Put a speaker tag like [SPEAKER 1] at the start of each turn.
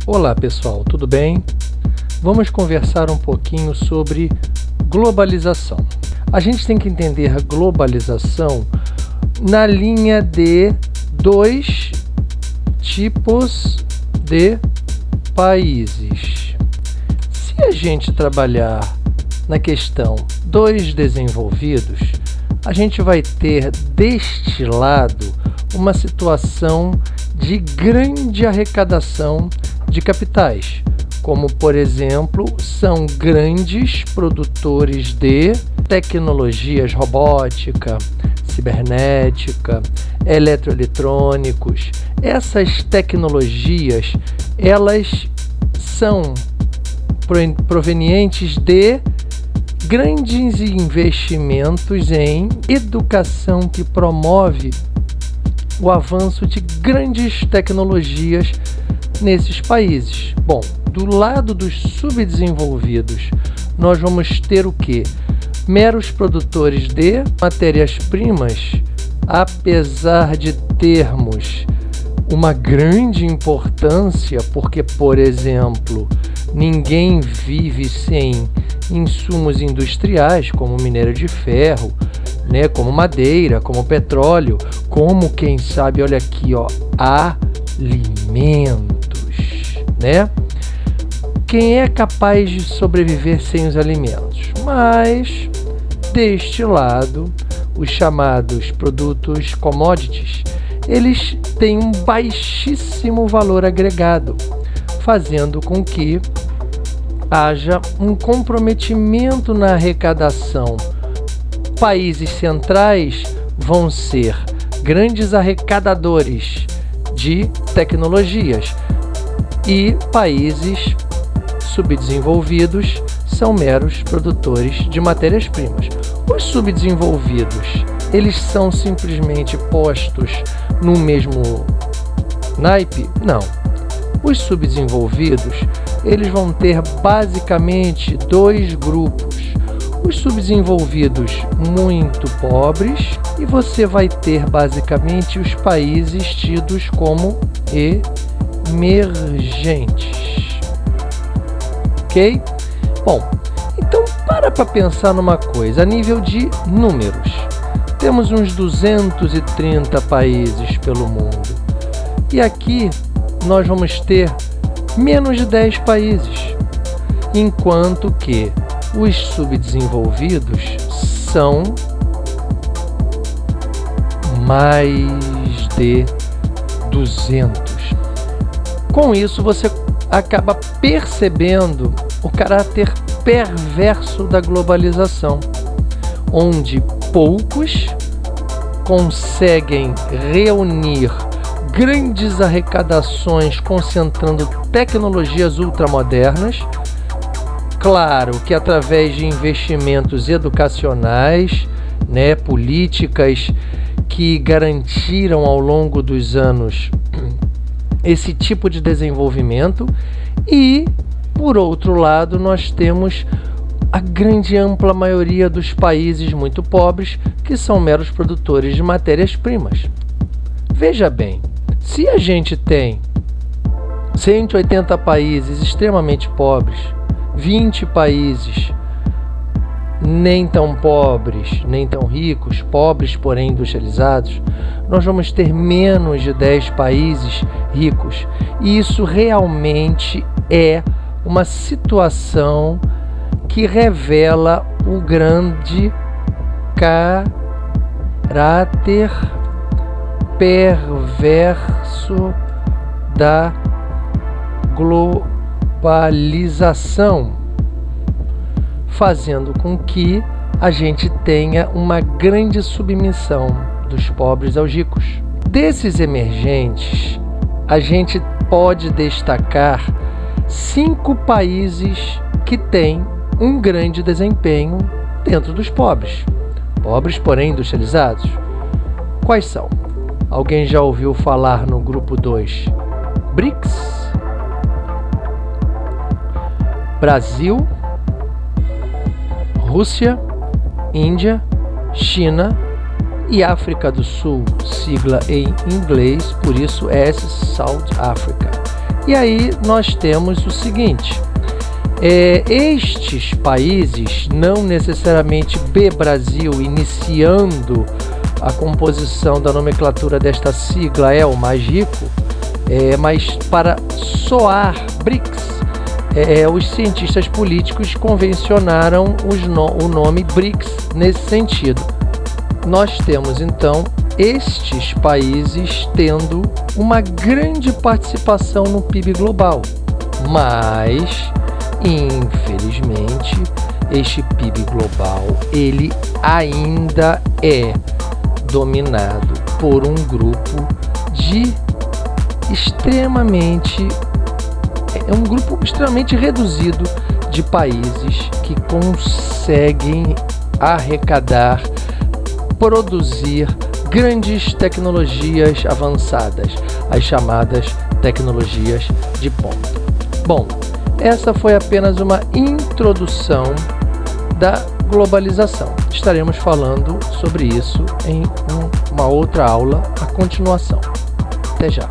[SPEAKER 1] Olá pessoal, tudo bem? Vamos conversar um pouquinho sobre globalização. A gente tem que entender a globalização na linha de dois tipos de países. Se a gente trabalhar na questão dos desenvolvidos, a gente vai ter deste lado uma situação de grande arrecadação de capitais, como por exemplo, são grandes produtores de tecnologias robótica, cibernética, eletroeletrônicos. Essas tecnologias, elas são provenientes de grandes investimentos em educação que promove o avanço de grandes tecnologias nesses países. Bom, do lado dos subdesenvolvidos, nós vamos ter o quê? Meros produtores de matérias-primas, apesar de termos uma grande importância, porque, por exemplo, ninguém vive sem insumos industriais, como minério de ferro, né, como madeira, como petróleo, como, quem sabe, olha aqui, ó, alimentos, né? Quem é capaz de sobreviver sem os alimentos? Mas, deste lado, os chamados produtos commodities, eles têm um baixíssimo valor agregado, fazendo com que haja um comprometimento na arrecadação. Países centrais vão ser grandes arrecadadores de tecnologias e países subdesenvolvidos são meros produtores de matérias-primas. Os subdesenvolvidos, eles são simplesmente postos no mesmo naipe? Não. Os subdesenvolvidos, eles vão ter basicamente dois grupos. Os subdesenvolvidos muito pobres e você vai ter basicamente os países tidos como emergentes. Ok? Bom, então para pensar numa coisa, a nível de números. Temos uns 230 países pelo mundo. E aqui nós vamos ter menos de 10 países, enquanto que os subdesenvolvidos são mais de 200. Com isso, você acaba percebendo o caráter perverso da globalização, onde poucos conseguem reunir grandes arrecadações concentrando tecnologias ultramodernas. Claro que através de investimentos educacionais, né, políticas que garantiram ao longo dos anos esse tipo de desenvolvimento, e por outro lado nós temos a grande ampla maioria dos países muito pobres que são meros produtores de matérias-primas. Veja bem, se a gente tem 180 países extremamente pobres, 20 países nem tão pobres, nem tão ricos, pobres porém industrializados, nós vamos ter menos de 10 países ricos. E isso realmente é uma situação que revela o grande caráter perverso da globalização, fazendo com que a gente tenha uma grande submissão dos pobres aos ricos. Desses emergentes, a gente pode destacar 5 países que têm um grande desempenho dentro dos pobres. Pobres, porém industrializados. Quais são? Alguém já ouviu falar no grupo 2? BRICS, Brasil, Rússia, Índia, China e África do Sul, sigla em inglês, por isso S South Africa. E aí nós temos o seguinte: estes países, não necessariamente Brasil, iniciando a composição da nomenclatura desta sigla é o mais rico, mas para soar BRICS, os cientistas políticos convencionaram o nome BRICS nesse sentido. Nós temos então estes países tendo uma grande participação no PIB global, mas infelizmente este PIB global ele ainda é dominado por um grupo extremamente reduzido de países que conseguem arrecadar, produzir grandes tecnologias avançadas, as chamadas tecnologias de ponta. Bom, essa foi apenas uma introdução da globalização. Estaremos falando sobre isso em uma outra aula, a continuação. Até já!